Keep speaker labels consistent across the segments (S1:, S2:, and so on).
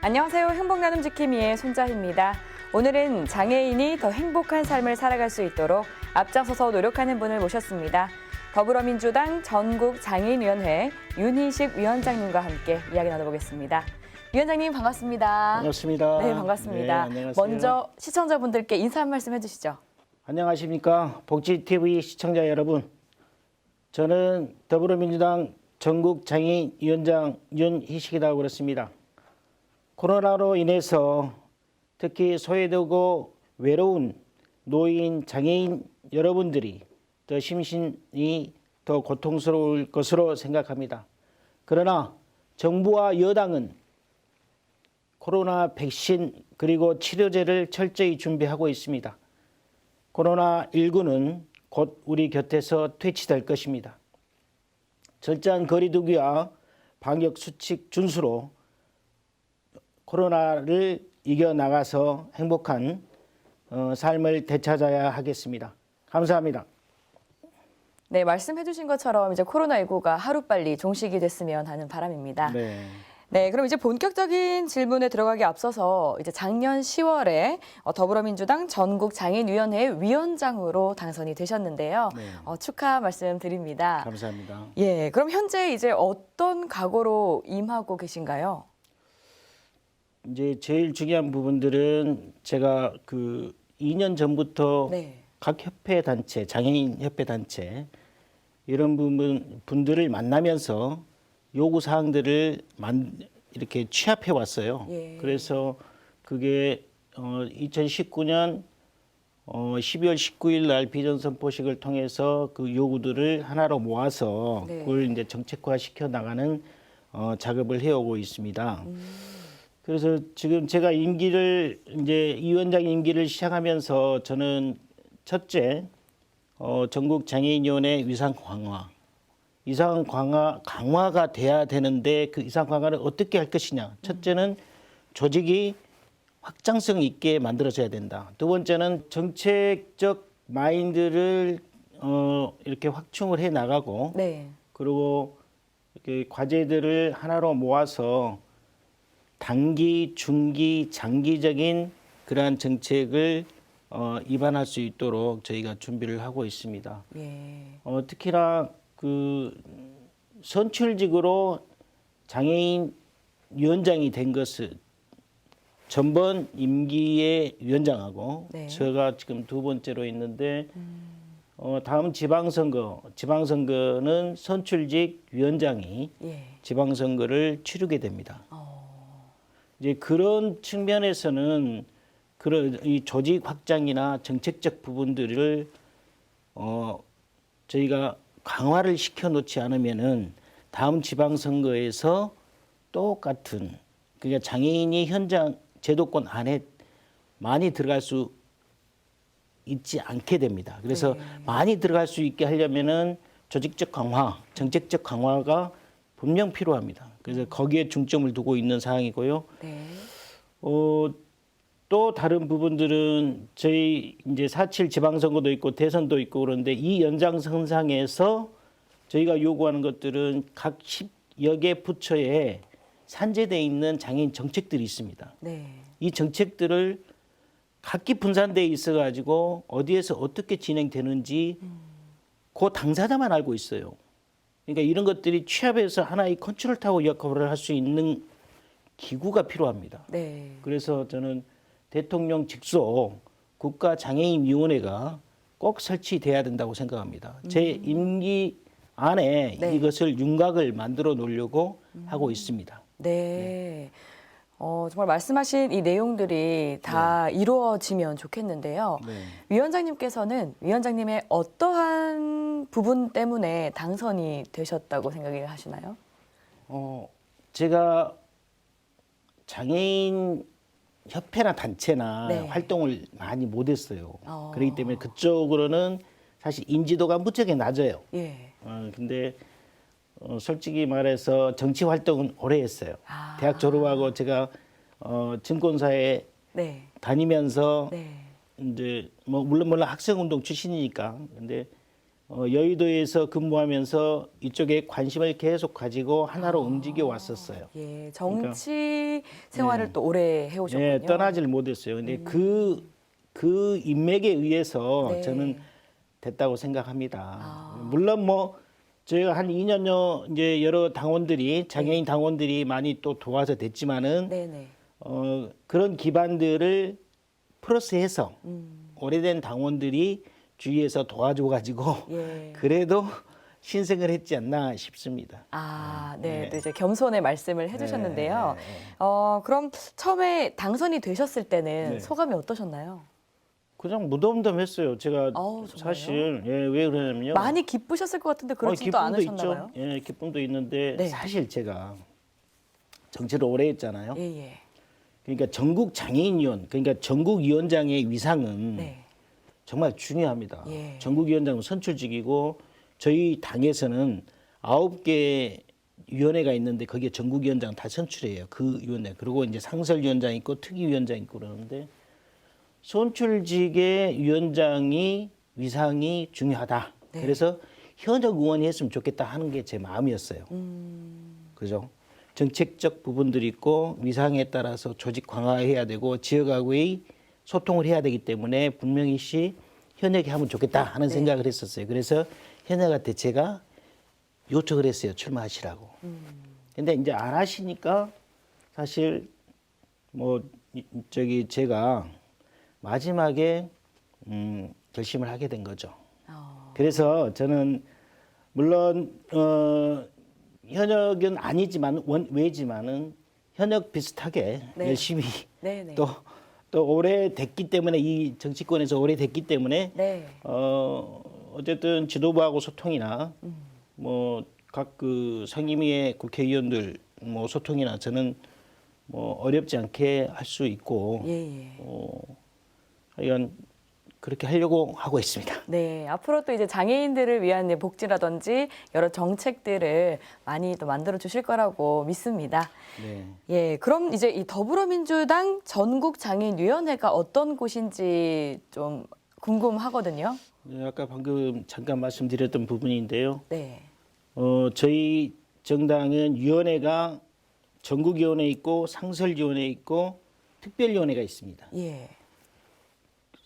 S1: 안녕하세요. 행복나눔 지킴이의 손자희입니다. 오늘은 장애인이 더 행복한 삶을 살아갈 수 있도록 앞장서서 노력하는 분을 모셨습니다. 더불어민주당 전국장애인위원회 윤희식 위원장님과 함께 이야기 나눠보겠습니다. 위원장님 반갑습니다.
S2: 반갑습니다.
S1: 네, 반갑습니다.
S2: 네, 안녕하세요.
S1: 먼저 시청자분들께 인사 한 말씀 해주시죠.
S2: 안녕하십니까. 복지TV 시청자 여러분. 저는 더불어민주당 전국장애인위원장 윤희식이라고 그렇습니다. 코로나로 인해서 특히 소외되고 외로운 노인, 장애인 여러분들이 더 심신이 더 고통스러울 것으로 생각합니다. 그러나 정부와 여당은 코로나 백신 그리고 치료제를 철저히 준비하고 있습니다. 코로나19는 곧 우리 곁에서 퇴치될 것입니다. 철저한 거리두기와 방역 수칙 준수로 코로나를 이겨나가서 행복한 삶을 되찾아야 하겠습니다. 감사합니다.
S1: 네, 말씀해 주신 것처럼 이제 코로나19가 하루빨리 종식이 됐으면 하는 바람입니다. 네, 그럼 이제 본격적인 질문에 들어가기 앞서서 이제 작년 10월에 더불어민주당 전국장애인위원회 위원장으로 당선이 되셨는데요.
S2: 네.
S1: 축하 말씀드립니다.
S2: 감사합니다.
S1: 예, 그럼 현재 이제 어떤 각오로 임하고 계신가요?
S2: 이제 제일 중요한 부분들은 제가 그 2년 전부터
S1: 네.
S2: 각 협회 단체, 장애인 협회 단체 이런 분들을 만나면서 요구 사항들을 이렇게 취합해 왔어요.
S1: 예.
S2: 그래서 그게 2019년 12월 19일 날 비전 선포식을 통해서 그 요구들을 하나로 모아서
S1: 네.
S2: 그걸 이제 정책화 시켜 나가는 작업을 해오고 있습니다. 그래서 지금 제가 임기를 이제 위원장 임기를 시작하면서 저는 첫째 전국 장애인위원회 위상 강화가 돼야 되는데 그 위상 강화를 어떻게 할 것이냐. 첫째는 조직이 확장성 있게 만들어져야 된다. 두 번째는 정책적 마인드를 이렇게 확충을 해 나가고
S1: 네.
S2: 그리고 이렇게 과제들을 하나로 모아서 단기, 중기, 장기적인 그러한 정책을 입안할 수 있도록 저희가 준비를 하고 있습니다.
S1: 예.
S2: 특히나 그 선출직으로 장애인 위원장이 된 것을 전번 임기의 위원장하고
S1: 네.
S2: 제가 지금 두 번째로 있는데 다음 지방선거는 선출직 위원장이
S1: 예.
S2: 지방선거를 치르게 됩니다. 이제 그런 측면에서는 그런 이 조직 확장이나 정책적 부분들을 저희가 강화를 시켜 놓지 않으면은 다음 지방선거에서 똑같은 그러니까 장애인이 현장 제도권 안에 많이 들어갈 수 있지 않게 됩니다. 그래서 많이 들어갈 수 있게 하려면은 조직적 강화, 정책적 강화가 분명 필요합니다. 그래서 거기에 중점을 두고 있는 상황이고요.
S1: 네.
S2: 또 다른 부분들은 저희 이제 4.7 지방선거도 있고 대선도 있고 그런데 이 연장선상에서 저희가 요구하는 것들은 각 10여 개 부처에 산재되어 있는 장애인 정책들이 있습니다.
S1: 네.
S2: 이 정책들을 각기 분산되어 있어가지고 어디에서 어떻게 진행되는지 그 당사자만 알고 있어요. 그러니까 이런 것들이 취합해서 하나의 컨트롤 타워 역할을 할 수 있는 기구가 필요합니다.
S1: 네.
S2: 그래서 저는 대통령 직속 국가장애인위원회가 꼭 설치돼야 된다고 생각합니다. 제 임기 안에
S1: 네.
S2: 이것을 윤곽을 만들어 놓으려고 하고 있습니다.
S1: 네. 정말 말씀하신 이 내용들이 다 이루어지면 좋겠는데요.
S2: 네.
S1: 위원장님께서는 위원장님의 어떠한 부분 때문에 당선이 되셨다고 생각하시나요?
S2: 제가 장애인 협회나 단체나
S1: 네.
S2: 활동을 많이 못했어요. 그렇기 때문에 그쪽으로는 사실 인지도가 무척이 낮아요.
S1: 예.
S2: 근데 솔직히 말해서 정치 활동은 오래 했어요. 대학 졸업하고 제가 증권사에
S1: 네.
S2: 다니면서
S1: 네.
S2: 이제 뭐 물론 학생 운동 출신이니까 근데 여의도에서 근무하면서 이쪽에 관심을 계속 가지고 하나로 움직여 왔었어요.
S1: 예, 정치 생활을 또 오래 해오셨군요.
S2: 네, 떠나질 못했어요. 근데 그 인맥에 의해서
S1: 네.
S2: 저는 됐다고 생각합니다. 물론 뭐 저희가 한 2년여 이제 여러 당원들이 장애인 당원들이 많이 또 도와서 됐지만은
S1: 네네.
S2: 그런 기반들을 플러스해서 오래된 당원들이 주위에서 도와줘가지고
S1: 예.
S2: 그래도 신생을 했지 않나 싶습니다.
S1: 아, 네. 또 이제 겸손의 말씀을 해주셨는데요. 그럼 처음에 당선이 되셨을 때는
S2: 네.
S1: 소감이 어떠셨나요?
S2: 그냥 무덤덤했어요. 제가
S1: 정말요?
S2: 사실 왜 그러냐면요.
S1: 많이 기쁘셨을 것 같은데 그렇지도
S2: 기쁨도
S1: 않으셨나
S2: 있죠.
S1: 봐요.
S2: 예, 기쁨도 있는데
S1: 네.
S2: 사실 제가 정치를 오래 했잖아요.
S1: 예, 예.
S2: 그러니까 전국 장애인위원, 그러니까 전국위원장의 위상은
S1: 네.
S2: 정말 중요합니다.
S1: 예.
S2: 전국위원장은 선출직이고 저희 당에서는 9개 위원회가 있는데 거기에 전국위원장 다 선출해요. 그 위원회. 그리고 이제 상설위원장 있고 특위위원장 있고 그러는데 선출직의 위원장이 위상이 중요하다.
S1: 네.
S2: 그래서 현역 의원이 했으면 좋겠다 하는 게 제 마음이었어요. 그죠? 정책적 부분들이 있고 위상에 따라서 조직 강화해야 되고 지역하고의 소통을 해야 되기 때문에 분명히 현역이 하면 좋겠다 하는 생각을 했었어요. 그래서 현역한테 제가 요청을 했어요. 출마하시라고. 근데 이제 안 하시니까 사실 제가 마지막에 결심을 하게 된 거죠. 그래서 저는 물론 현역은 아니지만 외지만은 현역 비슷하게
S1: 네.
S2: 열심히
S1: 네, 네.
S2: 또 오래 됐기 때문에 이 정치권에서 오래 됐기 때문에
S1: 네.
S2: 어쨌든 지도부하고 소통이나 뭐 각 그 상임위의 국회의원들 뭐 소통이나 저는 뭐 어렵지 않게 할 수 있고
S1: 예, 예.
S2: 하여간 그렇게 하려고 하고 있습니다.
S1: 네, 앞으로 또 이제 장애인들을 위한 복지라든지 여러 정책들을 많이 또 만들어 주실 거라고 믿습니다.
S2: 네.
S1: 예, 그럼 이제 이 더불어민주당 전국장애인위원회가 어떤 곳인지 좀 궁금하거든요.
S2: 네, 아까 방금 잠깐 말씀드렸던 부분인데요.
S1: 네.
S2: 저희 정당은 위원회가 전국위원회 있고 상설위원회 있고 특별위원회가 있습니다.
S1: 예.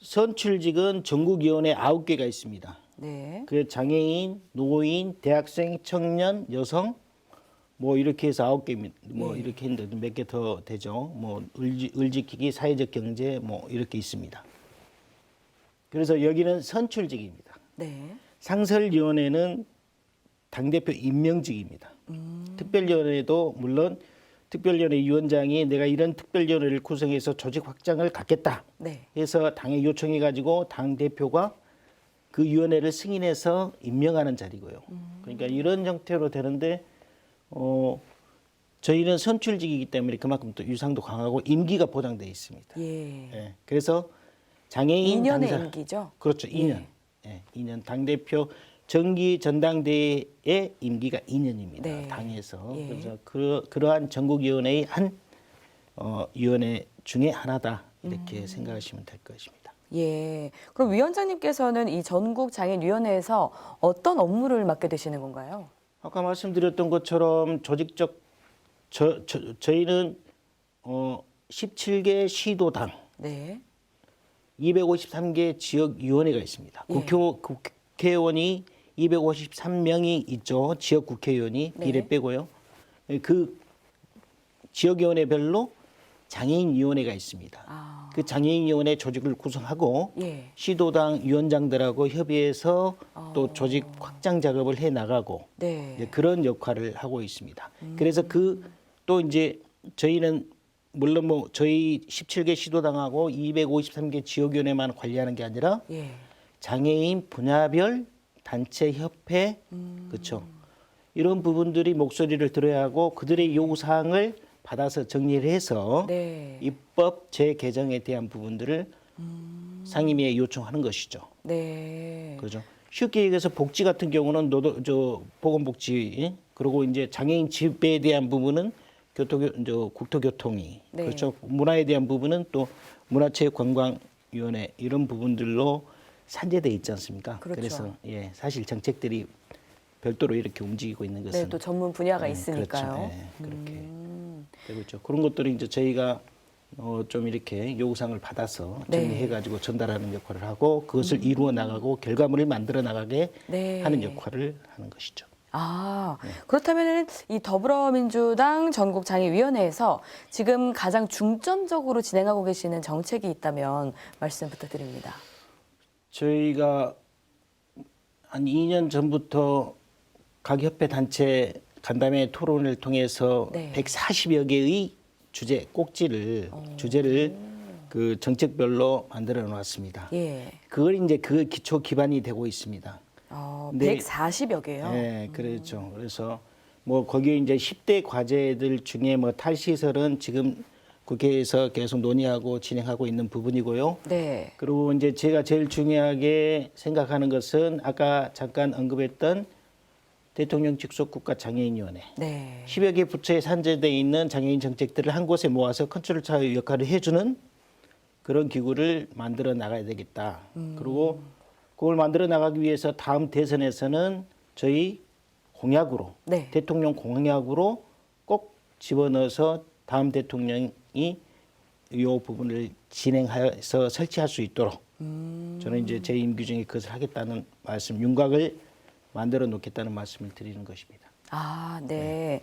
S2: 선출직은 전국위원회 9개가 있습니다.
S1: 네.
S2: 그 장애인, 노인, 대학생, 청년, 여성 뭐 이렇게 해서 9개입니다. 뭐 이렇게 했는데 몇 개 더 되죠. 뭐 을지키기, 사회적 경제 뭐 이렇게 있습니다. 그래서 여기는 선출직입니다.
S1: 네.
S2: 상설위원회는 당대표 임명직입니다. 특별위원회도 물론 특별위원회 위원장이 내가 이런 특별위원회를 구성해서 조직 확장을 갖겠다
S1: 네.
S2: 해서 당에 요청해가지고 당대표가 그 위원회를 승인해서 임명하는 자리고요. 그러니까 이런 형태로 되는데 저희는 선출직이기 때문에 그만큼 또 유상도 강하고 임기가 보장되어 있습니다.
S1: 예.
S2: 예, 그래서 장애인
S1: 2년의
S2: 당사
S1: 임기죠?
S2: 그렇죠. 2년. 예, 2년 당대표 정기 전당대회의 임기가 2년입니다.
S1: 네.
S2: 당에서.
S1: 예.
S2: 그래서 그러한 전국위원회의 한 위원회 중에 하나다 이렇게 생각하시면 될 것입니다.
S1: 예. 그럼 위원장님께서는 이 전국장애인위원회에서 어떤 업무를 맡게 되시는 건가요?
S2: 아까 말씀드렸던 것처럼 조직적 저희는 17개 시도당
S1: 네.
S2: 253개 지역위원회가 있습니다.
S1: 예.
S2: 국회의원이 253명이 있죠. 지역 국회의원이
S1: 네.
S2: 비례 빼고요. 그 지역위원회별로 장애인위원회가 있습니다.
S1: 아.
S2: 그 장애인위원회 조직을 구성하고
S1: 예.
S2: 시도당 위원장들하고 협의해서 또 조직 확장 작업을 해 나가고
S1: 네.
S2: 이제 그런 역할을 하고 있습니다. 그래서 또 이제 저희는 물론 뭐 저희 17개 시도당하고 253개 지역위원회만 관리하는 게 아니라
S1: 예.
S2: 장애인 분야별 단체 협회 그렇죠. 이런 부분들이 목소리를 들어야 하고 그들의 요구 사항을 받아서 정리를 해서
S1: 네.
S2: 입법 재개정에 대한 부분들을 상임위에 요청하는 것이죠.
S1: 네.
S2: 그렇죠. 쉽게 얘기해서 복지 같은 경우는 보건복지 그리고 이제 장애인 집회에 대한 부분은 국토교통위
S1: 네.
S2: 그렇죠. 문화에 대한 부분은 또 문화체육관광위원회 이런 부분들로 산재돼 있지 않습니까?
S1: 그렇죠.
S2: 그래서 예, 사실 정책들이 별도로 이렇게 움직이고 있는 것은
S1: 네, 또 전문 분야가
S2: 예,
S1: 있으니까요.
S2: 그렇죠. 예, 그렇게 되고 있죠. 그런 것들을 이제 저희가 좀 이렇게 요구사항을 받아서
S1: 네.
S2: 정리해가지고 전달하는 역할을 하고 그것을 이루어 나가고 결과물을 만들어 나가게
S1: 네.
S2: 하는 역할을 하는 것이죠.
S1: 아, 그렇다면은 이 더불어민주당 전국장애위원회에서 지금 가장 중점적으로 진행하고 계시는 정책이 있다면 말씀 부탁드립니다.
S2: 저희가 한 2년 전부터 각 협회 단체 간담회 토론을 통해서
S1: 네.
S2: 140여 개의 주제를 그 정책별로 만들어 놓았습니다.
S1: 예.
S2: 그걸 이제 그 기초 기반이 되고 있습니다. 네.
S1: 140여 개요.
S2: 네, 그렇죠. 그래서 뭐 거기에 이제 10대 과제들 중에 뭐 탈시설은 지금 국회에서 계속 논의하고 진행하고 있는 부분이고요.
S1: 네.
S2: 그리고 이제 제가 제일 중요하게 생각하는 것은 아까 잠깐 언급했던 대통령 직속 국가장애인위원회.
S1: 네.
S2: 10여 개 부처에 산재되어 있는 장애인 정책들을 한 곳에 모아서 컨트롤 타워 역할을 해주는 그런 기구를 만들어 나가야 되겠다. 그리고 그걸 만들어 나가기 위해서 다음 대선에서는 저희 공약으로
S1: 네.
S2: 대통령 공약으로 꼭 집어넣어서 다음 대통령이 이 부분을 진행해서 설치할 수 있도록 저는 이제 제 임기 중에 그것을 하겠다는 말씀, 윤곽을 만들어 놓겠다는 말씀을 드리는 것입니다.
S1: 아, 네.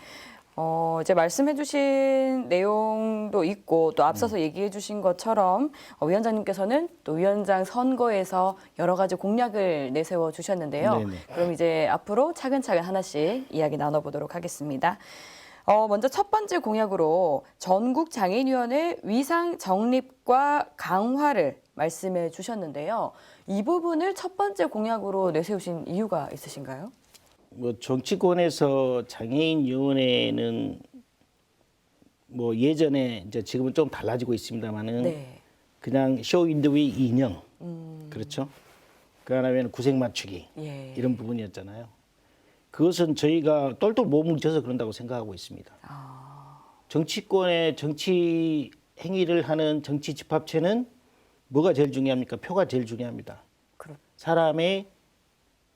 S1: 이제 말씀해 주신 내용도 있고 또 앞서서 얘기해 주신 것처럼 위원장님께서는 또 위원장 선거에서 여러 가지 공약을 내세워 주셨는데요.
S2: 네네.
S1: 그럼 이제 앞으로 차근차근 하나씩 이야기 나눠보도록 하겠습니다. 먼저 첫 번째 공약으로 전국장애인위원회 위상 정립과 강화를 말씀해 주셨는데요. 이 부분을 첫 번째 공약으로 내세우신 이유가 있으신가요?
S2: 뭐 정치권에서 장애인위원회는 뭐 예전에 이제 지금은 좀 달라지고 있습니다만은
S1: 네.
S2: 그냥 쇼윈드위 인형 그렇죠. 그 하나면 구색 맞추기
S1: 예.
S2: 이런 부분이었잖아요. 그것은 저희가 똘똘 못 뭉쳐서 그런다고 생각하고 있습니다. 정치권의 정치 행위를 하는 정치 집합체는 뭐가 제일 중요합니까? 표가 제일 중요합니다. 사람의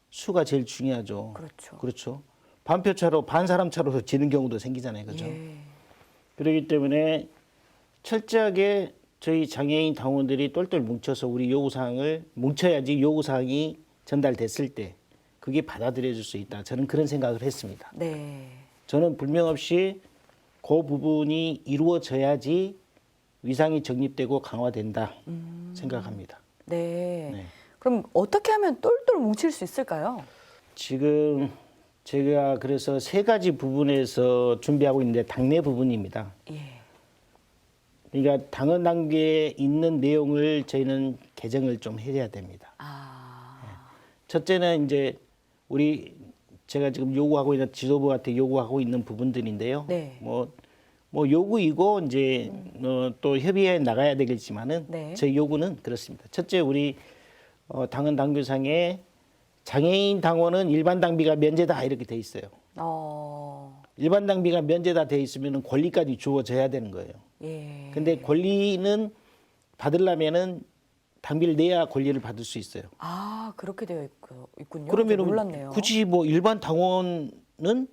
S2: 수가 제일 중요하죠.
S1: 그렇죠.
S2: 그렇죠. 반표 차로 반 사람 차로 지는 경우도 생기잖아요. 그렇죠.
S1: 예.
S2: 그렇기 때문에 철저하게 저희 장애인 당원들이 똘똘 뭉쳐서 우리 요구사항을 뭉쳐야지 요구사항이 전달됐을 때 그게 받아들여질 수 있다. 저는 그런 생각을 했습니다.
S1: 네.
S2: 저는 불명없이 그 부분이 이루어져야지 위상이 정립되고 강화된다 생각합니다.
S1: 네.
S2: 네.
S1: 그럼 어떻게 하면 똘똘 뭉칠 수 있을까요?
S2: 지금 제가 그래서 세 가지 부분에서 준비하고 있는데 당내 부분입니다.
S1: 예.
S2: 그러니까 당헌 단계에 있는 내용을 저희는 개정을 좀 해야 됩니다. 첫째는 이제 제가 지금 요구하고 있는 지도부한테 요구하고 있는 부분들인데요.
S1: 네.
S2: 뭐 요구이고 이제 또 협의해 나가야 되겠지만은
S1: 네.
S2: 제 요구는 그렇습니다. 첫째 우리 당헌 당규상에 장애인 당원은 일반 당비가 면제다 이렇게 돼 있어요. 일반 당비가 면제다 돼 있으면 권리까지 주어져야 되는 거예요.
S1: 예.
S2: 근데 권리는 받으려면은 당비를 내야 권리를 받을 수 있어요.
S1: 그렇게 되어 있군요.
S2: 그러면
S1: 몰랐네요.
S2: 굳이 뭐 일반 당원은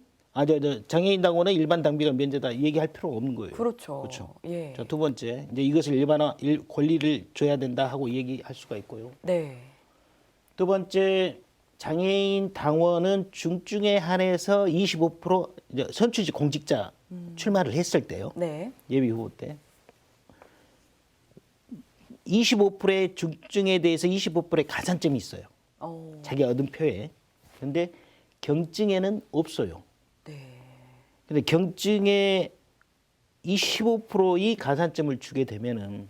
S2: 장애인 당원은 일반 당비가 면제다 얘기할 필요가 없는 거예요.
S1: 그렇죠.
S2: 그렇죠.
S1: 예.
S2: 자, 두 번째 이제 이것을 권리를 줘야 된다 하고 얘기할 수가 있고요.
S1: 네.
S2: 두 번째 장애인 당원은 중증에 한해서 25% 이제 선출직 공직자 출마를 했을 때요.
S1: 네.
S2: 예비 후보 때 25%의 중증에 대해서 25%의 가산점이 있어요. 자기 얻은 표에. 그런데 경증에는 없어요.
S1: 네.
S2: 근데 경증에 25%의 가산점을 주게 되면은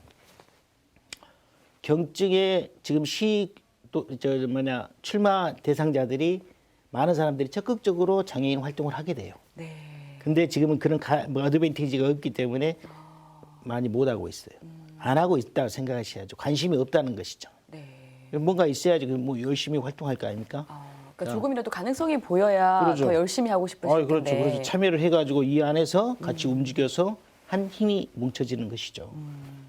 S2: 경증에 지금 출마 대상자들이 많은 사람들이 적극적으로 장애인 활동을 하게 돼요.
S1: 네.
S2: 근데 지금은 그런 어드밴티지가 없기 때문에 많이 못 하고 있어요. 안 하고 있다고 생각하셔야죠. 관심이 없다는 것이죠.
S1: 네.
S2: 뭔가 있어야지 뭐 열심히 활동할 거 아닙니까?
S1: 그러니까 조금이라도 가능성이 보여야
S2: 그렇죠.
S1: 더 열심히 하고 싶으실 텐데.
S2: 그렇죠. 그래서 참여를 해가지고 이 안에서 같이 움직여서 한 힘이 뭉쳐지는 것이죠.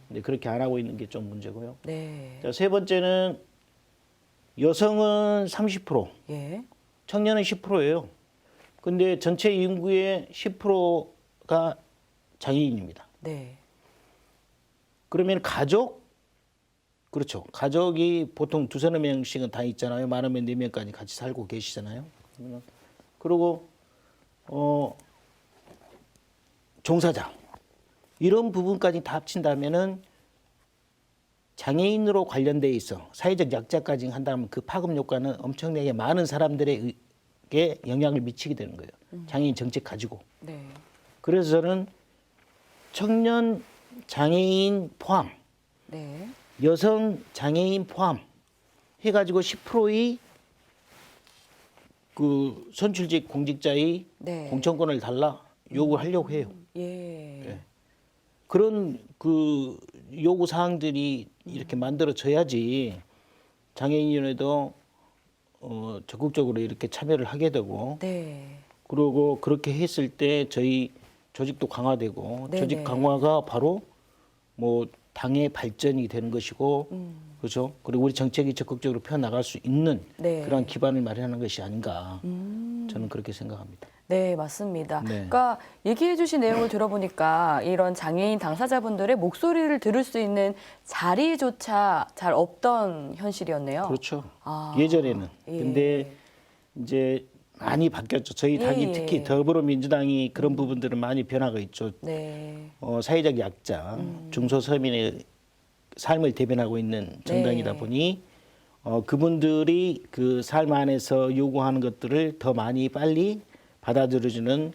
S2: 근데 그렇게 안 하고 있는 게 좀 문제고요.
S1: 네.
S2: 자, 세 번째는 여성은 30%,
S1: 예.
S2: 청년은 10%예요. 근데 전체 인구의 10%가 장애인입니다.
S1: 네.
S2: 그러면 가족? 그렇죠. 가족이 보통 두서너 명씩은 다 있잖아요. 많으면 4명까지 같이 살고 계시잖아요. 그리고 종사자 이런 부분까지 다 합친다면은 장애인으로 관련돼 있어 사회적 약자까지 한다면 그 파급 효과는 엄청나게 많은 사람들에게 영향을 미치게 되는 거예요. 장애인 정책 가지고.
S1: 네.
S2: 그래서 저는 청년 장애인 포함,
S1: 네.
S2: 여성 장애인 포함 해가지고 10%의 그 선출직 공직자의
S1: 네.
S2: 공천권을 달라 요구하려고 해요.
S1: 예.
S2: 예. 그런 그 요구 사항들이 이렇게 만들어져야지 장애인위원회도 적극적으로 이렇게 참여를 하게 되고
S1: 네.
S2: 그리고 그렇게 했을 때 저희 조직도 강화되고
S1: 네네.
S2: 조직 강화가 바로 뭐 당의 발전이 되는 것이고 그렇죠. 그리고 우리 정책이 적극적으로 펴나갈 수 있는
S1: 네.
S2: 그러한 기반을 마련하는 것이 아닌가 저는 그렇게 생각합니다.
S1: 네, 맞습니다.
S2: 네.
S1: 그러니까 얘기해 주신 내용을 들어보니까 이런 장애인 당사자분들의 목소리를 들을 수 있는 자리조차 잘 없던 현실이었네요.
S2: 그렇죠.
S1: 아,
S2: 예전에는.
S1: 예.
S2: 근데 이제 많이 바뀌었죠. 저희 당이
S1: 예, 예.
S2: 특히 더불어민주당이 그런 부분들은 많이 변화가 있죠.
S1: 네.
S2: 사회적 약자, 중소서민의 삶을 대변하고 있는 정당이다
S1: 네.
S2: 보니 그분들이 그 삶 안에서 요구하는 것들을 더 많이 빨리 받아들여주는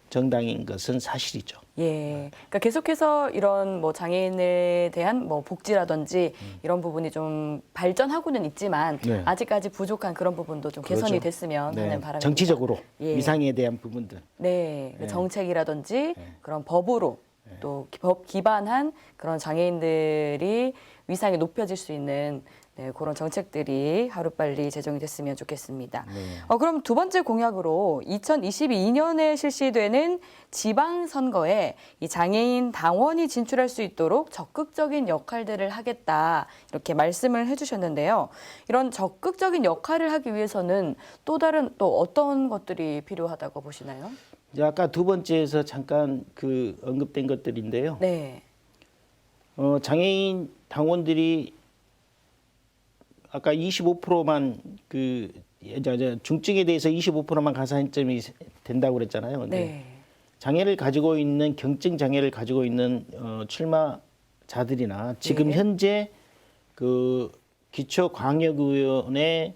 S2: 정당인 것은 사실이죠.
S1: 예. 그러니까 계속해서 이런 뭐 장애인에 대한 뭐 복지라든지 이런 부분이 좀 발전하고는 있지만
S2: 네.
S1: 아직까지 부족한 그런 부분도 좀 개선이
S2: 그렇죠.
S1: 됐으면
S2: 네.
S1: 하는 바람입니다.
S2: 정치적으로
S1: 예.
S2: 위상에 대한 부분들.
S1: 네, 그
S2: 네.
S1: 정책이라든지 그런 법으로 또 법 기반한 그런 장애인들이 위상이 높여질 수 있는 네, 그런 정책들이 하루빨리 제정이 됐으면 좋겠습니다.
S2: 네.
S1: 그럼 두 번째 공약으로 2022년에 실시되는 지방선거에 이 장애인 당원이 진출할 수 있도록 적극적인 역할들을 하겠다 이렇게 말씀을 해주셨는데요. 이런 적극적인 역할을 하기 위해서는 또 다른 또 어떤 것들이 필요하다고 보시나요?
S2: 이제 아까 두 번째에서 잠깐 그 언급된 것들인데요.
S1: 네.
S2: 장애인 당원들이 아까 25%만 그 중증에 대해서 25%만 가산점이 된다고 그랬잖아요. 근데
S1: 네.
S2: 장애를 가지고 있는 경증 장애를 가지고 있는 출마자들이나 지금
S1: 네.
S2: 현재 그 기초광역의원에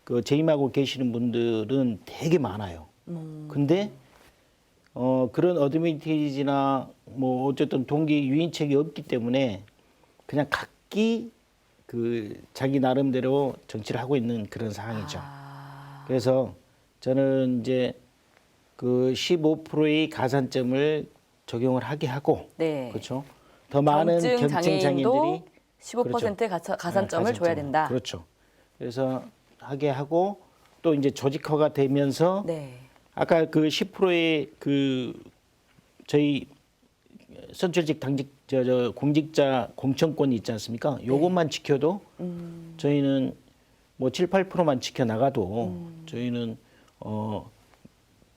S2: 그 재임하고 계시는 분들은 되게 많아요. 근데 그런 어드밴티지나 뭐 어쨌든 동기 유인책이 없기 때문에 그냥 각기 그 자기 나름대로 정치를 하고 있는 그런 상황이죠.
S1: 아,
S2: 그래서 저는 이제 그 15%의 가산점을 적용을 하게 하고
S1: 네.
S2: 그렇죠. 더 많은 경증 장애인들이
S1: 15% 가산점을
S2: 가산점을.
S1: 줘야 된다.
S2: 그렇죠. 그래서 하게 하고 또 이제 조직화가 되면서
S1: 네.
S2: 아까 그 10%의 그 저희 선출직 당직 저 공직자 공천권이 있지 않습니까? 요것만 지켜도 저희는 뭐 7, 8%만 지켜 나가도 저희는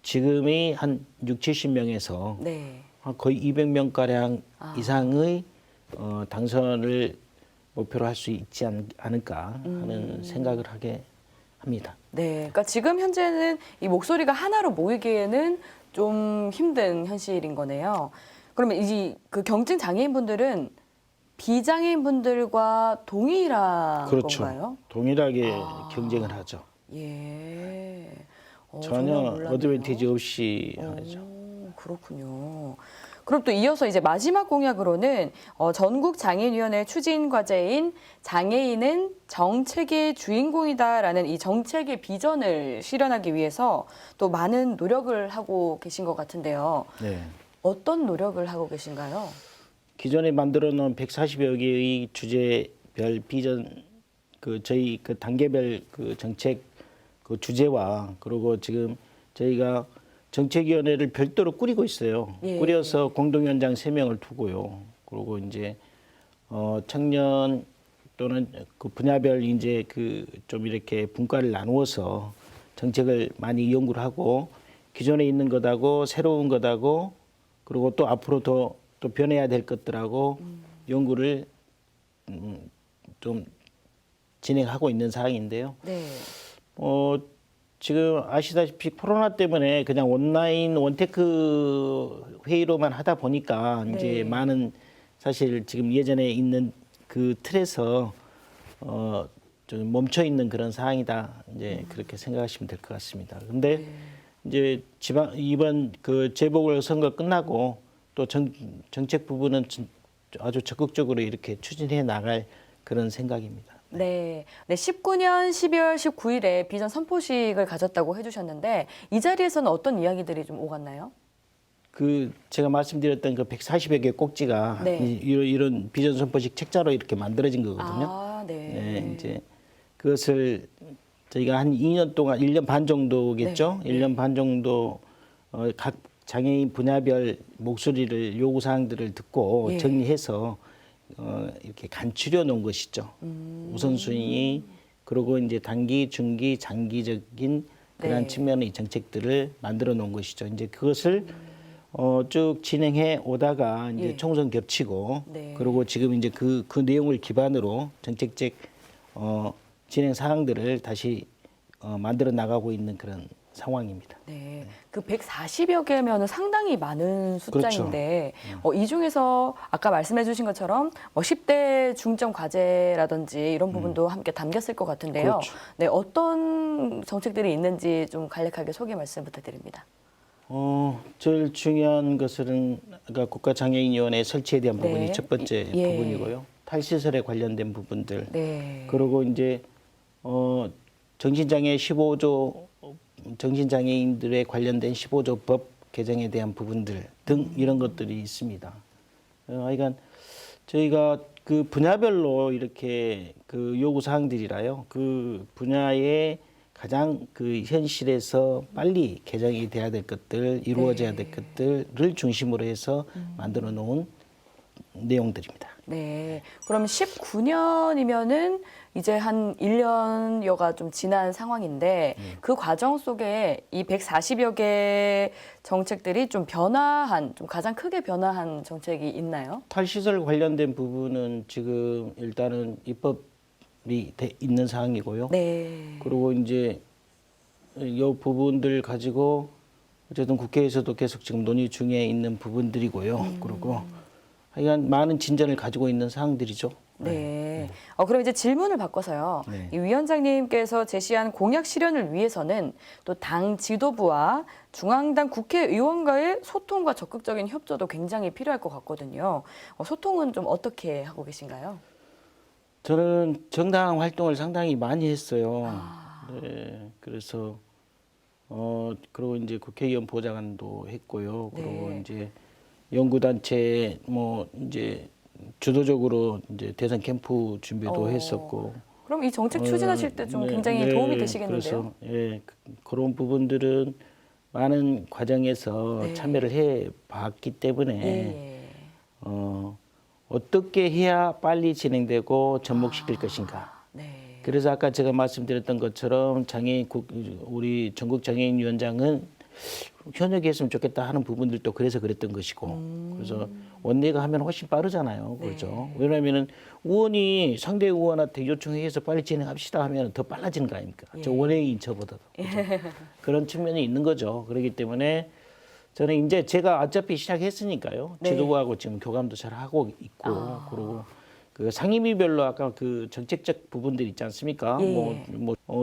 S2: 지금의 한 6, 70명에서
S1: 네.
S2: 거의 200명 가량 이상의 당선을 목표로 할 수 있지 않을까 하는 생각을 하게 합니다.
S1: 네. 그러니까 지금 현재는 이 목소리가 하나로 모이기에는 좀 힘든 현실인 거네요. 그러면 이 그 경증 장애인분들은 비장애인분들과 동일한
S2: 그렇죠.
S1: 건가요?
S2: 동일하게 경쟁을 하죠.
S1: 예.
S2: 전혀
S1: 몰랐네요.
S2: 어드밴티지 없이 하죠.
S1: 그렇군요. 그럼 또 이어서 이제 마지막 공약으로는 전국 장애인위원회 추진 과제인 장애인은 정책의 주인공이다라는 이 정책의 비전을 실현하기 위해서 또 많은 노력을 하고 계신 것 같은데요.
S2: 네.
S1: 어떤 노력을 하고 계신가요?
S2: 기존에 만들어 놓은 140여 개의 주제별 비전 그 저희 그 단계별 그 정책 그 주제와 그리고 지금 저희가 정책위원회를 별도로 꾸리고 있어요.
S1: 예.
S2: 꾸려서 공동위원장 3명을 두고요. 그리고 이제 청년 또는 그 분야별 이제 그 좀 이렇게 분과를 나누어서 정책을 많이 연구를 하고 기존에 있는 것하고 새로운 것하고 그리고 또 앞으로 또 변해야 될 것들하고 연구를 좀 진행하고 있는 상황인데요.
S1: 네.
S2: 지금 아시다시피 코로나 때문에 그냥 온라인 원테크 회의로만 하다 보니까 이제
S1: 네.
S2: 많은 사실 지금 예전에 있는 그 틀에서 좀 멈춰 있는 그런 상황이다. 이제 그렇게 생각하시면 될 것 같습니다. 근데
S1: 네.
S2: 이제 이번 그 재보궐 선거 끝나고 또 정책 부분은 아주 적극적으로 이렇게 추진해 나갈 그런 생각입니다.
S1: 네. 네, 19년 12월 19일에 비전 선포식을 가졌다고 해주셨는데 이 자리에서는 어떤 이야기들이 좀 오갔나요?
S2: 그 제가 말씀드렸던 그 140여 개 꼭지가
S1: 네.
S2: 이런 비전 선포식 책자로 이렇게 만들어진 거거든요.
S1: 아, 네.
S2: 네, 이제 그것을 저희가 한 2년 동안 1년 반 정도겠죠.
S1: 네.
S2: 1년 반 정도 각 장애인 분야별 목소리를 요구 사항들을 듣고
S1: 예.
S2: 정리해서 이렇게 간추려 놓은 것이죠. 우선순위 그리고 이제 단기, 중기, 장기적인 그러한
S1: 네.
S2: 측면의 정책들을 만들어 놓은 것이죠. 이제 그것을 쭉 진행해 오다가 이제
S1: 예.
S2: 총선 겹치고
S1: 네.
S2: 그리고 지금 이제 그 내용을 기반으로 정책적 진행 사항들을 다시 만들어 나가고 있는 그런 상황입니다.
S1: 네. 그 140여 개면은 상당히 많은 숫자인데 이 중에서 아까 말씀해 주신 것처럼 10대 중점 과제라든지 이런 부분도 함께 담겼을 것 같은데요.
S2: 그렇죠.
S1: 네, 어떤 정책들이 있는지 좀 간략하게 소개 말씀 부탁드립니다.
S2: 제일 중요한 것은 그러니까 국가장애인위원회 설치에 대한
S1: 네.
S2: 부분이 첫 번째
S1: 예.
S2: 부분이고요. 탈시설에 관련된 부분들.
S1: 네.
S2: 그리고 이제 정신장애 15조 정신장애인들에 관련된 15조 법 개정에 대한 부분들 등 이런 것들이 있습니다. 하여간 저희가 그 분야별로 이렇게 그 요구 사항들이라요. 그 분야에 가장 그 현실에서 빨리 개정이 돼야 될 것들, 이루어져야 될 것들을 중심으로 해서 만들어 놓은 내용들입니다.
S1: 네. 그럼 19년이면은 이제 한 1년여가 좀 지난 상황인데 그 과정 속에 이 140여 개 정책들이 좀 변화한, 좀 가장 크게 변화한 정책이 있나요?
S2: 탈시설 관련된 부분은 지금 일단은 입법이 있는 사항이고요.
S1: 네.
S2: 그리고 이제 이 부분들 가지고 어쨌든 국회에서도 계속 지금 논의 중에 있는 부분들이고요. 그리고 하여간 많은 진전을 가지고 있는 사항들이죠.
S1: 네. 그럼 이제 질문을 바꿔서요.
S2: 네.
S1: 이 위원장님께서 제시한 공약 실현을 위해서는 또 당 지도부와 중앙당 국회의원과의 소통과 적극적인 협조도 굉장히 필요할 것 같거든요. 소통은 좀 어떻게 하고 계신가요?
S2: 저는 정당 활동을 상당히 많이 했어요. 네. 그래서 그리고 이제 국회의원 보좌관도 했고요. 그리고
S1: 네.
S2: 이제 연구단체 뭐 이제 주도적으로 이제 대선 캠프 준비도 했었고.
S1: 그럼 이 정책 추진하실 때 좀
S2: 네,
S1: 굉장히
S2: 네,
S1: 도움이 되시겠는데요?
S2: 그래서 그런 부분들은 많은 과정에서
S1: 네.
S2: 참여를 해 봤기 때문에
S1: 예.
S2: 어떻게 해야 빨리 진행되고 접목시킬 것인가.
S1: 네.
S2: 그래서 아까 제가 말씀드렸던 것처럼 우리 전국 장애인위원장은 현역이 했으면 좋겠다 하는 부분들도 그래서 그랬던 것이고 그래서 원내가 하면 훨씬 빠르잖아요. 그렇죠. 왜냐하면은 의원이 상대 의원한테 요청해서 빨리 진행합시다 하면 더 빨라지는 거 아닙니까? 저 원외인 저보다도. 그렇죠? 그런 측면이 있는 거죠. 그렇기 때문에 저는 이제 제가 어차피 시작했으니까요.
S1: 네.
S2: 지도부하고 지금 교감도 잘 하고 있고 그리고 그 상임위별로 아까 그 정책적 부분들 있지 않습니까?
S1: 예.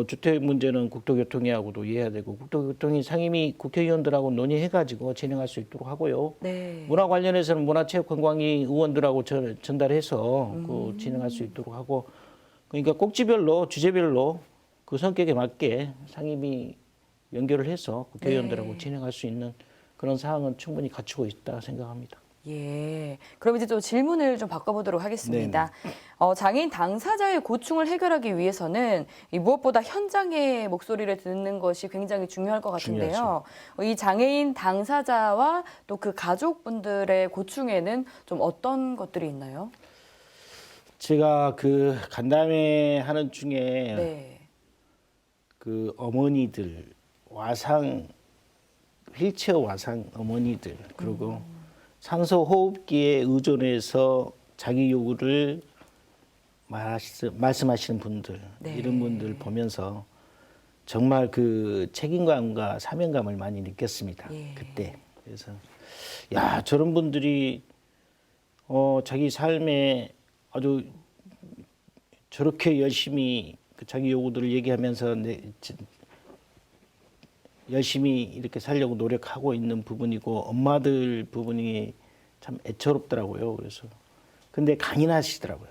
S2: 주택 문제는 국토교통위하고도 이해해야 되고 국토교통위 상임위 국회의원들하고 논의해가지고 진행할 수 있도록 하고요.
S1: 네.
S2: 문화 관련해서는 문화체육관광위 의원들하고 전달해서 그 진행할 수 있도록 하고 그러니까 꼭지별로 주제별로 그 성격에 맞게 상임위 연결을 해서 국회의원들하고 진행할 수 있는 그런 사항은 충분히 갖추고 있다 생각합니다.
S1: 예. 그럼 이제 또 질문을 좀 바꿔보도록 하겠습니다. 장애인 당사자의 고충을 해결하기 위해서는 이 무엇보다 현장의 목소리를 듣는 것이 굉장히 중요할 것 같은데요. 이 장애인 당사자와 또 그 가족분들의 고충에는 좀 어떤 것들이 있나요?
S2: 제가 그 간담회 하는 중에
S1: 네.
S2: 그 어머니들 휠체어 와상 어머니들 그리고 산소 호흡기에 의존해서 자기 요구를 말씀하시는 분들
S1: 네.
S2: 이런 분들 보면서 정말 그 책임감과 사명감을 많이 느꼈습니다.
S1: 예.
S2: 그때 그래서 야 저런 분들이 자기 삶에 아주 저렇게 열심히 그 자기 요구들을 얘기하면서 열심히 이렇게 살려고 노력하고 있는 부분이고 엄마들 부분이 참 애처롭더라고요. 그래서 근데 강인하시더라고요.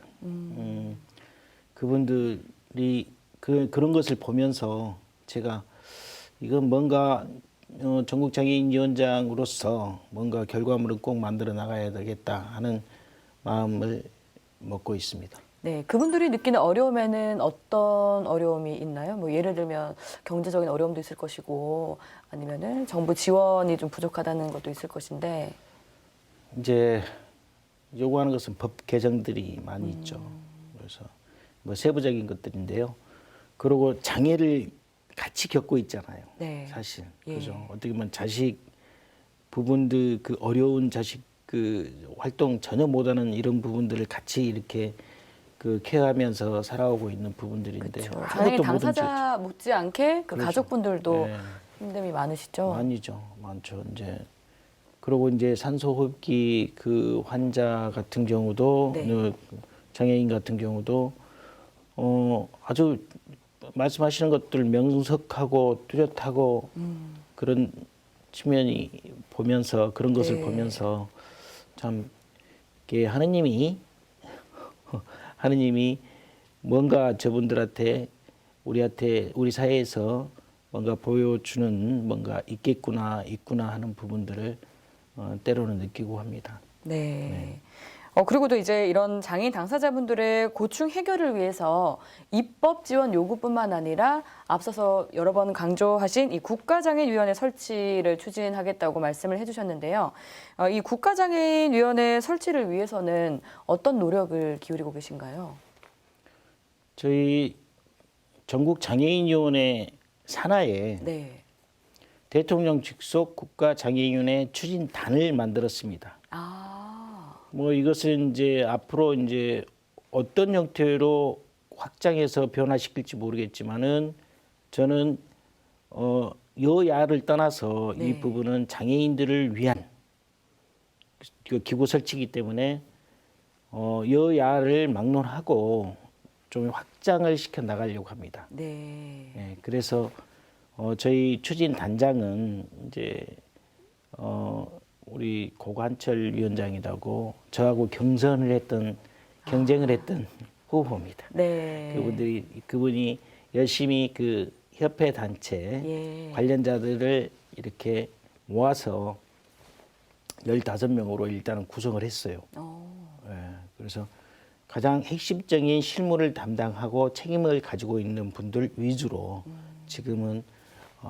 S2: 그분들이 그런 것을 보면서 제가 이건 뭔가 전국장애인위원장으로서 뭔가 결과물을 꼭 만들어 나가야 되겠다 하는 마음을 먹고 있습니다.
S1: 네, 그분들이 느끼는 어려움에는 어떤 어려움이 있나요? 뭐 예를 들면 경제적인 어려움도 있을 것이고 아니면은 정부 지원이 좀 부족하다는 것도 있을 것인데.
S2: 이제 요구하는 것은 법 개정들이 많이 있죠. 그래서 뭐 세부적인 것들인데요. 그리고 장애를 같이 겪고 있잖아요.
S1: 네.
S2: 사실
S1: 예.
S2: 그죠. 어떻게 보면 자식 부분들 그 어려운 자식 그 활동 전혀 못하는 이런 부분들을 같이 이렇게 그 케어하면서 살아오고 있는 부분들인데
S1: 그렇죠. 장애인
S2: 아무것도 모든
S1: 당사자 못지않게 그
S2: 그렇죠.
S1: 가족분들도
S2: 네.
S1: 힘듦이 많으시죠.
S2: 많죠. 이제 그리고 이제 산소호흡기 그 환자 같은 경우도
S1: 네.
S2: 장애인 같은 경우도 아주 말씀하시는 것들 명석하고 뚜렷하고 그런 측면이 보면서 그런 것을
S1: 네.
S2: 보면서 참 이게 하느님이 뭔가 저분들한테 우리 사회에서 뭔가 보여주는 뭔가 있구나 하는 부분들을 때로는 느끼고 합니다.
S1: 네. 그리고도 이제 이런 장애인 당사자분들의 고충 해결을 위해서 입법 지원 요구뿐만 아니라 앞서서 여러 번 강조하신 이 국가장애인위원회 설치를 추진하겠다고 말씀을 해주셨는데요. 이 국가장애인위원회 설치를 위해서는 어떤 노력을 기울이고 계신가요?
S2: 저희 전국장애인위원회 산하에
S1: 네.
S2: 대통령 직속 국가장애인위원회 추진단을 만들었습니다. 뭐 이것은 이제 앞으로 이제 어떤 형태로 확장해서 변화시킬지 모르겠지만은 저는 여야를 떠나서
S1: 네.
S2: 이 부분은 장애인들을 위한 그 기구 설치이기 때문에 여야를 막론하고 좀 확장을 시켜 나가려고 합니다.
S1: 네.
S2: 예, 그래서 저희 추진 단장은 이제 우리 고관철 위원장이라고 저하고 경쟁을 했던 후보입니다.
S1: 네.
S2: 그분이 열심히 그 협회 단체
S1: 예.
S2: 관련자들을 이렇게 모아서 15명으로 일단은 구성을 했어요. 예, 그래서 가장 핵심적인 실무를 담당하고 책임을 가지고 있는 분들 위주로 지금은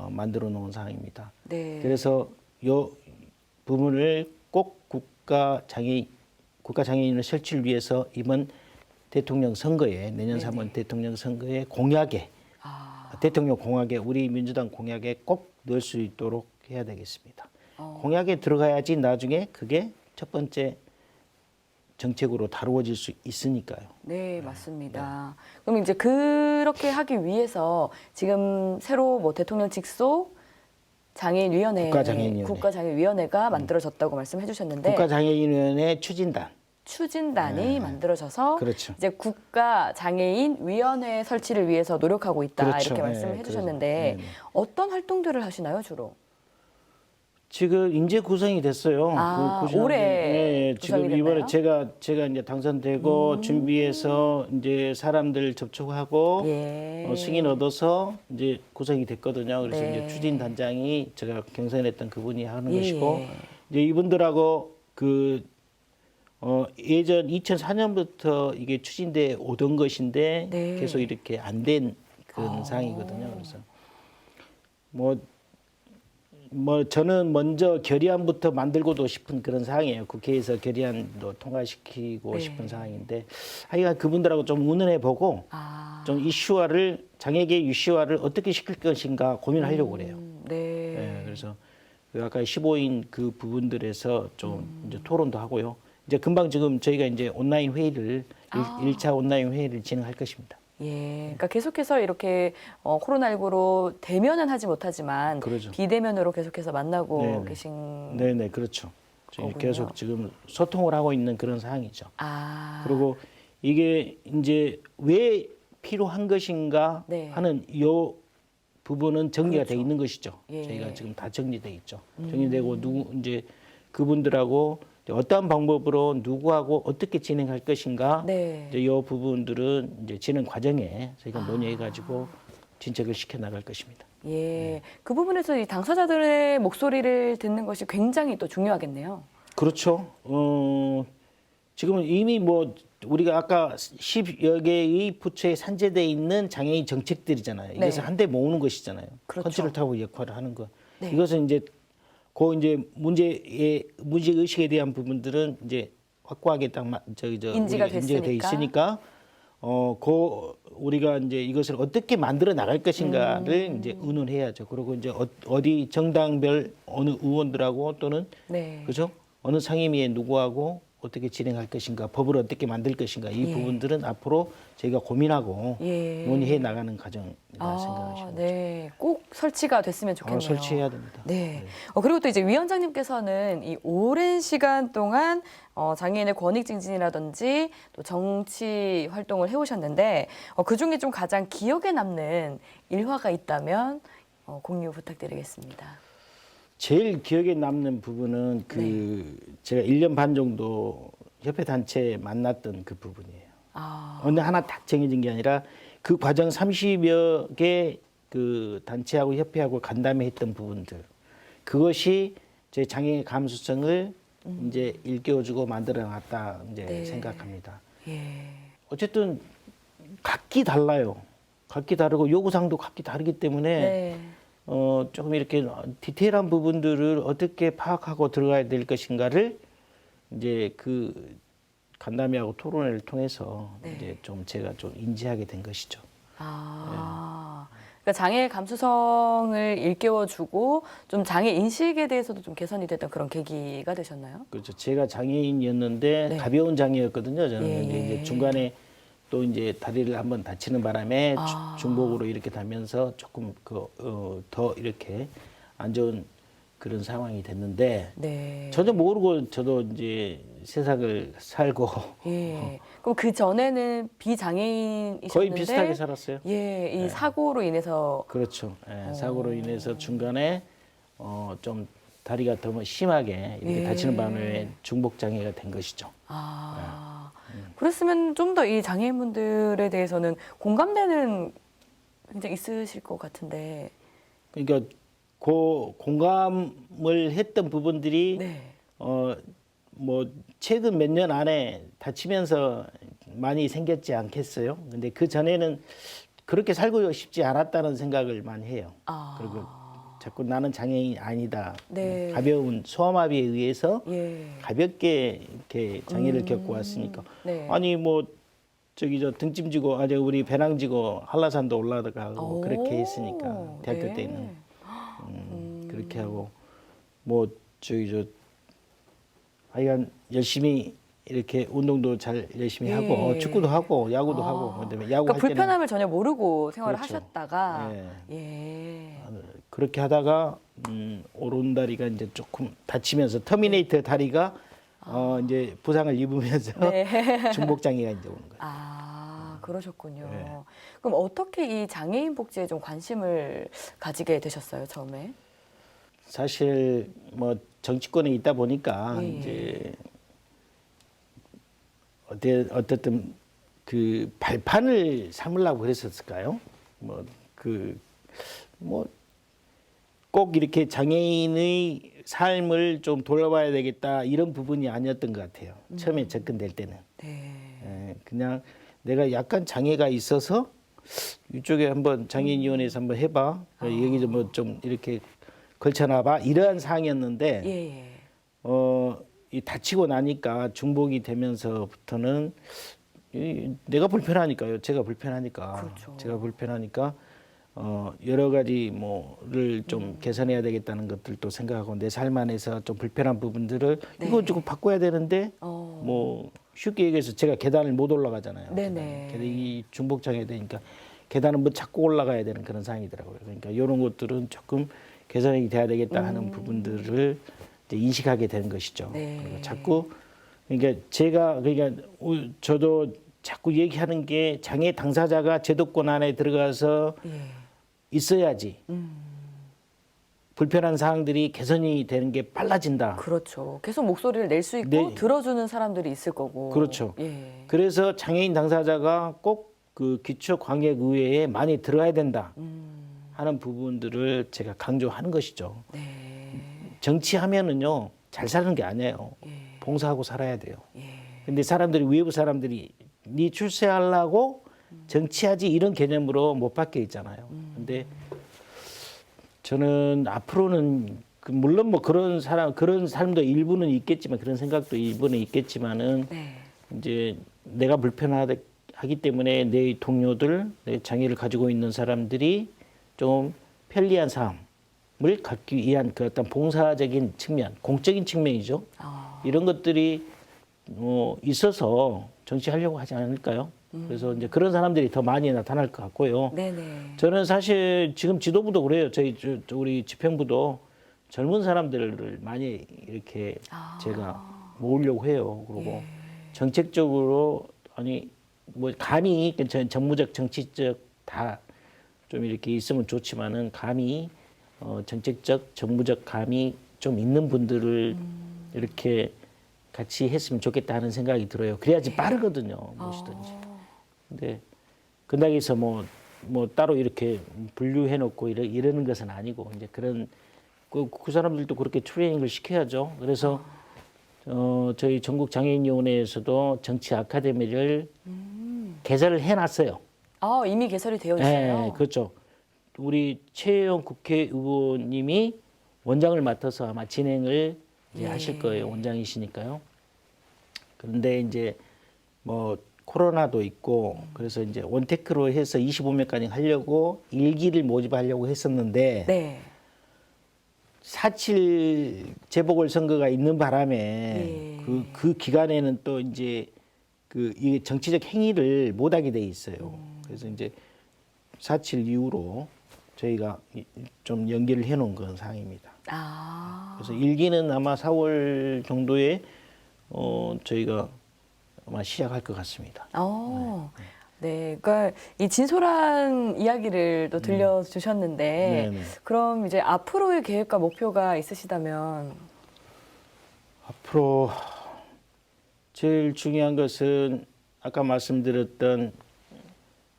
S2: 만들어 놓은 상황입니다.
S1: 네.
S2: 그래서 이 부분을 꼭 국가장애인을 설치를 위해서 이번 대통령 선거에 내년 3월 대통령 선거에 공약에 대통령 공약에 우리 민주당 공약에 꼭 넣을 수 있도록 해야 되겠습니다. 공약에 들어가야지 나중에 그게 첫 번째 정책으로 다루어질 수 있으니까요.
S1: 네, 맞습니다. 그럼 이제 그렇게 하기 위해서 지금 새로 뭐 대통령 직속 국가장애인위원회가 만들어졌다고 말씀해 주셨는데
S2: 국가장애인위원회 추진단이
S1: 만들어져서
S2: 그렇죠.
S1: 이제 국가장애인위원회 설치를 위해서 노력하고 있다
S2: 그렇죠.
S1: 이렇게 말씀을
S2: 네,
S1: 해주셨는데
S2: 그래서,
S1: 어떤 활동들을 하시나요 주로?
S2: 지금 이제 구성이 됐어요.
S1: 올해 구성이
S2: 지금 이번에
S1: 됐나요?
S2: 제가 이제 당선되고 준비해서 이제 사람들 접촉하고 승인 얻어서 이제 구성이 됐거든요. 그래서
S1: 네.
S2: 이제 추진 단장이 제가 경선했던 그분이 하는
S1: 예,
S2: 것이고
S1: 예.
S2: 이제 이분들하고 예전 2004년부터 이게 추진돼 오던 것인데
S1: 네.
S2: 계속 이렇게 안 된 그런 상황이거든요. 그래서 뭐 뭐 저는 먼저 결의안부터 만들고도 싶은 그런 상황이에요. 국회에서 결의안도 통과시키고
S1: 네.
S2: 싶은 상황인데 하여간 그분들하고 좀 의논해 보고
S1: 아,
S2: 좀 이슈화를 장애계 이슈화를 어떻게 시킬 것인가 고민하려고 그래요.
S1: 네.
S2: 예, 그래서 그 아까 15인 그 부분들에서 좀 이제 토론도 하고요. 이제 금방 지금 저희가 이제 온라인 회의를 일 1차 온라인 회의를 진행할 것입니다.
S1: 예, 그러니까 계속해서 이렇게 코로나19로 대면은 하지 못하지만
S2: 그러죠.
S1: 비대면으로 계속해서 만나고
S2: 네네.
S1: 계신.
S2: 네네, 그렇죠. 저희
S1: 거군요.
S2: 계속 지금 소통을 하고 있는 그런 상황이죠.
S1: 아,
S2: 그리고 이게 이제 왜 필요한 것인가
S1: 네.
S2: 하는 요 부분은 정리가 돼
S1: 그렇죠.
S2: 있는 것이죠.
S1: 예.
S2: 저희가 지금 다 정리돼 있죠. 정리되고 누구 이제 그분들하고 어떠한 방법으로 누구하고 어떻게 진행할 것인가
S1: 네.
S2: 이제 이 부분들은 이제 진행 과정에 저희가 논의해 가지고 진척을 시켜 나갈 것입니다.
S1: 예, 그 부분에서 이 당사자들의 목소리를 듣는 것이 굉장히 또 중요하겠네요.
S2: 그렇죠. 지금은 이미 뭐 우리가 아까 10여 개의 부처에 산재돼 있는 장애인 정책들이잖아요. 이것을
S1: 네.
S2: 한데 모으는 것이잖아요.
S1: 그렇죠.
S2: 컨설턴트 역할을 하는 거.
S1: 네.
S2: 이것은 이제 그 이제 문제 의식에 대한 부분들은 이제 확고하게 딱
S1: 인지가
S2: 우리가 인지가 돼
S1: 됐으니까.
S2: 있으니까 우리가 이제 이것을 어떻게 만들어 나갈 것인가를 이제 의논해야죠. 그리고 이제 어디 정당별 어느 의원들하고 또는
S1: 네.
S2: 그죠? 어느 상임위에 누구하고 어떻게 진행할 것인가, 법을 어떻게 만들 것인가 이
S1: 예.
S2: 부분들은 앞으로 저희가 고민하고
S1: 예.
S2: 논의해 나가는 과정이라 생각하시면
S1: 네, 꼭 설치가 됐으면 좋겠네요.
S2: 설치해야 됩니다.
S1: 네. 그리고 또 이제 위원장님께서는 이 오랜 시간 동안 장애인의 권익 증진이라든지 또 정치 활동을 해오셨는데 그 중에 좀 가장 기억에 남는 일화가 있다면 공유 부탁드리겠습니다.
S2: 제일 기억에 남는 부분은 제가 1년 반 정도 협회 단체 만났던 그 부분이에요.
S1: 아,
S2: 어느 하나 딱 정해진 게 아니라 그 과정 30여 개 그 단체하고 협회하고 간담회 했던 부분들. 그것이 제 장애 감수성을 이제 일깨워주고 만들어 놨다 이제
S1: 네.
S2: 생각합니다.
S1: 예.
S2: 어쨌든 각기 달라요. 각기 다르고 요구사항도 각기 다르기 때문에
S1: 네.
S2: 조금 이렇게 디테일한 부분들을 어떻게 파악하고 들어가야 될 것인가를 이제 그 간담회하고 토론회를 통해서
S1: 네.
S2: 이제 좀 제가 좀 인지하게 된 것이죠.
S1: 아, 그러니까 장애 감수성을 일깨워주고 좀 장애 인식에 대해서도 좀 개선이 됐던 그런 계기가 되셨나요?
S2: 그렇죠. 제가 장애인이었는데
S1: 네.
S2: 가벼운 장애였거든요. 저는
S1: 예,
S2: 근데
S1: 예.
S2: 이제 중간에 또 이제 다리를 한번 다치는 바람에
S1: 아.
S2: 중복으로 이렇게 다면서 조금 더 이렇게 안 좋은 그런 상황이 됐는데
S1: 네.
S2: 전혀 모르고 저도 이제 세상을 살고
S1: 예. 그럼 그 전에는 비장애인이셨는데
S2: 거의 비슷하게 살았어요.
S1: 예, 이 사고로 인해서
S2: 그렇죠. 예, 사고로 인해서 중간에 좀 다리가 더 심하게 이렇게
S1: 예.
S2: 다치는 바람에 중복 장애가 된 것이죠.
S1: 아, 그랬으면 좀 더 이 장애인분들에 대해서는 공감되는 굉장히 있으실 것 같은데.
S2: 그러니까 그 공감을 했던 부분들이
S1: 네.
S2: 뭐 최근 몇 년 안에 다치면서 많이 생겼지 않겠어요? 근데 그 전에는 그렇게 살고 싶지 않았다는 생각을 많이 해요.
S1: 아.
S2: 그리고 자꾸 나는 장애인이 아니다.
S1: 네.
S2: 가벼운 소아마비에 의해서
S1: 예.
S2: 가볍게 이렇게 장애를 겪고 왔으니까
S1: 네.
S2: 아니 뭐 저기 저 등짐 지고 우리 배낭 지고 한라산도 올라가고 그렇게 했으니까 대학교
S1: 네.
S2: 때는 그렇게 하고 뭐 저기 저 하여간 열심히 이렇게 운동도 잘 열심히
S1: 예.
S2: 하고 축구도 하고 야구도 하고 그다음에 야구
S1: 그러니까
S2: 할 때는
S1: 불편함을 전혀 모르고 생활을
S2: 그렇죠.
S1: 하셨다가
S2: 예.
S1: 예.
S2: 그렇게 하다가 오른다리가 이제 조금 다치면서 터미네이터 다리가 이제 부상을 입으면서
S1: 네.
S2: 중복 장애가 이제 오는 거예요.
S1: 아, 그러셨군요.
S2: 네.
S1: 그럼 어떻게 이 장애인 복지에 좀 관심을 가지게 되셨어요, 처음에?
S2: 사실 뭐 정치권에 있다 보니까
S1: 예.
S2: 이제 어쨌든 그 발판을 삼으려고 그랬었을까요? 꼭 이렇게 장애인의 삶을 좀 돌아봐야 되겠다 이런 부분이 아니었던 것 같아요. 처음에 접근될 때는
S1: 네.
S2: 그냥 내가 약간 장애가 있어서 이쪽에 한번 장애인위원회에서 한번 해봐. 여기 뭐 좀 이렇게 걸쳐놔 봐 이러한 사항이었는데
S1: 예.
S2: 이 다치고 나니까 중복이 되면서부터는 내가 불편하니까요. 제가 불편하니까.
S1: 그렇죠.
S2: 제가 불편하니까 여러 가지 뭐를 좀 개선해야 되겠다는 것들도 생각하고 내 삶 안에서 좀 불편한 부분들을
S1: 네.
S2: 이거 조금 바꿔야 되는데 뭐 쉽게 얘기해서 제가 계단을 못 올라가잖아요.
S1: 네네.
S2: 계단이 중복장애 되니까 계단은 뭐 자꾸 올라가야 되는 그런 상황이더라고요. 그러니까 이런 것들은 조금 개선이 돼야 되겠다 하는 부분들을 이제 인식하게 되는 것이죠.
S1: 네.
S2: 그리고 자꾸 그러니까 제가 그러니까 저도 자꾸 얘기하는 게 장애 당사자가 제도권 안에 들어가서
S1: 예.
S2: 있어야지 불편한 사항들이 개선이 되는 게 빨라진다.
S1: 그렇죠. 계속 목소리를 낼 수 있고
S2: 네.
S1: 들어주는 사람들이 있을 거고.
S2: 그렇죠.
S1: 예.
S2: 그래서 장애인 당사자가 꼭 그 기초광역의회에 많이 들어가야 된다 하는 부분들을 제가 강조하는 것이죠.
S1: 네.
S2: 정치하면은요 잘 사는 게 아니에요.
S1: 예.
S2: 봉사하고 살아야 돼요.
S1: 예.
S2: 근데 사람들이 외부 사람들이 네 출세하려고 정치하지 이런 개념으로 못 박혀 있잖아요. 근데 저는 앞으로는 물론 뭐 그런 삶도 일부는 있겠지만 그런 생각도 일부는 있겠지만은
S1: 네.
S2: 이제 내가 불편하기 때문에 내 동료들, 내 장애를 가지고 있는 사람들이 좀 편리한 삶을 갖기 위한 그 어떤 봉사적인 측면, 공적인 측면이죠. 이런 것들이 있어서 정치하려고 하지 않을까요? 그래서 이제 그런 사람들이 더 많이 나타날 것 같고요.
S1: 네네.
S2: 저는 사실 지금 지도부도 그래요. 우리 집행부도 젊은 사람들을 많이 이렇게 제가 모으려고 해요. 그리고 정책적으로 아니 뭐 감히 정무적, 정치적 다 좀 이렇게 있으면 좋지만은 감히 정책적, 정무적 감이 좀 있는 분들을 이렇게 같이 했으면 좋겠다 하는 생각이 들어요. 그래야지 빠르거든요. 무엇이든지. 근데 그다기서 뭐 따로 이렇게 분류해 놓고 이러는 것은 아니고 이제 그런 그 사람들도 그렇게 트레이닝을 시켜야죠. 그래서 저희 전국 장애인위원회에서도 정치 아카데미를 개설을 해놨어요.
S1: 이미 개설이 되어 있어요.
S2: 네, 그렇죠. 우리 최혜영 국회의원님이 원장을 맡아서 아마 진행을 이제 하실 거예요. 원장이시니까요. 그런데 이제 뭐 코로나도 있고 그래서 이제 원테크로 해서 25명까지 하려고 일기를 모집하려고 했었는데
S1: 네.
S2: 4.7 재보궐선거가 있는 바람에
S1: 예.
S2: 그 기간에는 또 이제 이 정치적 행위를 못하게 돼 있어요. 그래서 이제 4.7 이후로 저희가 좀 연기를 해놓은 그런 상황입니다. 그래서 일기는 아마 4월 정도에 저희가 아마 시작할 것 같습니다.
S1: 네, 그러니까 이 진솔한 이야기를 또 들려주셨는데,
S2: 네네.
S1: 그럼 이제 앞으로의 계획과 목표가 있으시다면?
S2: 앞으로 제일 중요한 것은 아까 말씀드렸던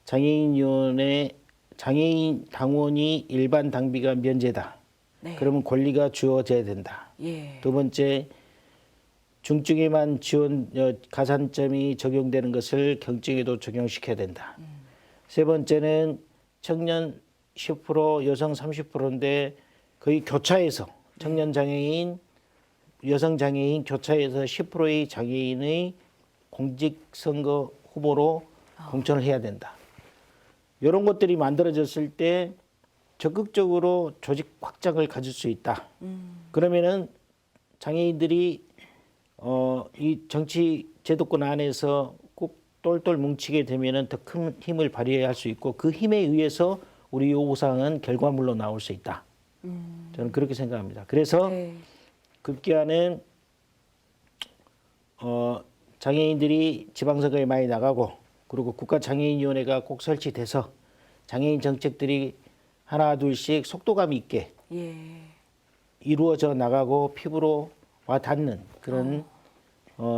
S2: 장애인위원회 장애인 당원이 일반 당비가 면제다.
S1: 네.
S2: 그러면 권리가 주어져야 된다.
S1: 예.
S2: 두 번째, 중증에만 지원 가산점이 적용되는 것을 경증에도 적용시켜야 된다. 세 번째는 청년 10%, 여성 30%인데 거의 교차해서 청년 장애인, 여성 장애인 교차해서 10%의 장애인의 공직선거 후보로 공천을 해야 된다. 이런 것들이 만들어졌을 때 적극적으로 조직 확장을 가질 수 있다. 그러면은 장애인들이 이 정치 제도권 안에서 꼭 똘똘 뭉치게 되면은 더 큰 힘을 발휘할 수 있고 그 힘에 의해서 우리 요구사항은 결과물로 나올 수 있다. 저는 그렇게 생각합니다. 그래서
S1: 네.
S2: 급기야는 장애인들이 지방선거에 많이 나가고 그리고 국가장애인위원회가 꼭 설치돼서 장애인 정책들이 하나 둘씩 속도감 있게
S1: 예.
S2: 이루어져 나가고 피부로 와 닿는 그런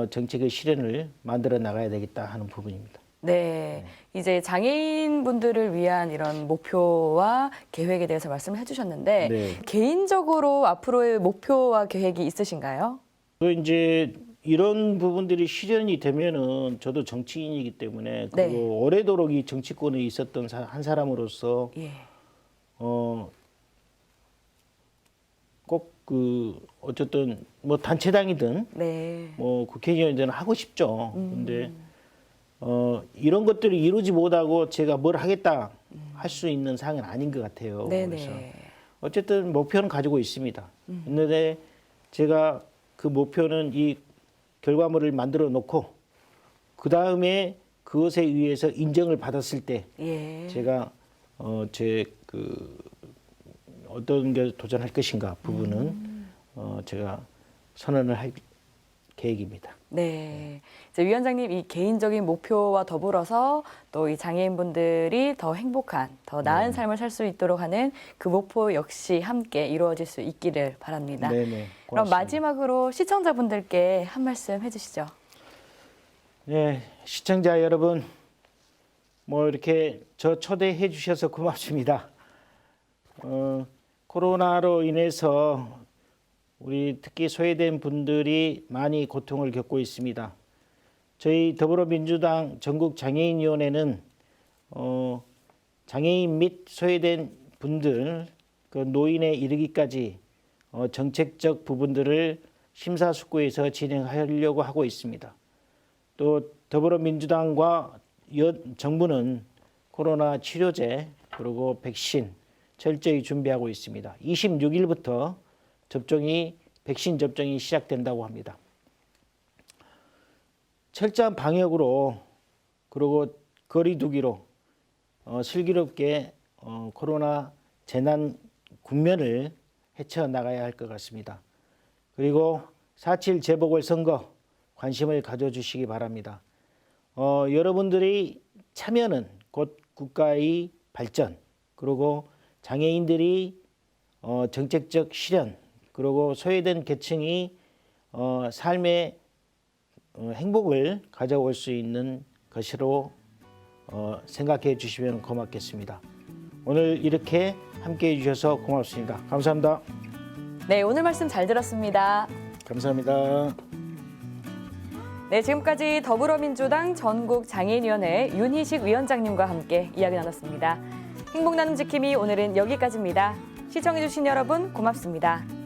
S2: 정책의 실현을 만들어 나가야 되겠다 하는 부분입니다.
S1: 네. 이제 장애인분들을 위한 이런 목표와 계획에 대해서 말씀을 해주셨는데,
S2: 네.
S1: 개인적으로 앞으로의 목표와 계획이 있으신가요?
S2: 또 이제 이런 부분들이 실현이 되면은 저도 정치인이기 때문에
S1: 네.
S2: 그리고 오래도록 이 정치권에 있었던 한 사람으로서
S1: 예.
S2: 어쨌든 뭐 단체당이든
S1: 네.
S2: 뭐 국회의원이든 하고 싶죠. 근데 이런 것들이 이루지 못하고 제가 뭘 하겠다 할 수 있는 상황은 아닌 것 같아요. 그래서
S1: 네네.
S2: 어쨌든 목표는 가지고 있습니다. 그런데 제가 그 목표는 이 결과물을 만들어 놓고 그 다음에 그것에 의해서 인정을 받았을 때
S1: 예.
S2: 제가 제 어떤 게 도전할 것인가 부분은 제가 선언을 할 계획입니다.
S1: 네. 이제 위원장님 이 개인적인 목표와 더불어서 또 이 장애인분들이 더 행복한, 더 나은 삶을 살 수 있도록 하는 그 목표 역시 함께 이루어질 수 있기를 바랍니다.
S2: 네네.
S1: 그럼
S2: 고맙습니다.
S1: 마지막으로 시청자분들께 한 말씀 해주시죠.
S2: 네, 시청자 여러분, 뭐 이렇게 저 초대해 주셔서 고맙습니다. 코로나로 인해서 우리 특히 소외된 분들이 많이 고통을 겪고 있습니다. 저희 더불어민주당 전국장애인위원회는 장애인 및 소외된 분들, 그 노인에 이르기까지 정책적 부분들을 심사숙고해서 진행하려고 하고 있습니다. 또 더불어민주당과 정부는 코로나 치료제 그리고 백신 철저히 준비하고 있습니다. 26일부터 백신 접종이 시작된다고 합니다. 철저한 방역으로 그리고 거리 두기로 슬기롭게 코로나 재난 국면을 헤쳐나가야 할 것 같습니다. 그리고 4.7 재보궐선거 관심을 가져주시기 바랍니다. 여러분들의 참여는 곧 국가의 발전, 그리고 장애인들이 정책적 실현, 그리고 소외된 계층이 삶의 행복을 가져올 수 있는 것으로 생각해 주시면 고맙겠습니다. 오늘 이렇게 함께해 주셔서 고맙습니다. 감사합니다.
S1: 네, 오늘 말씀 잘 들었습니다.
S2: 감사합니다.
S1: 네, 지금까지 더불어민주당 전국장애인위원회 윤희식 위원장님과 함께 이야기 나눴습니다. 행복 나눔 지킴이 오늘은 여기까지입니다. 시청해주신 여러분 고맙습니다.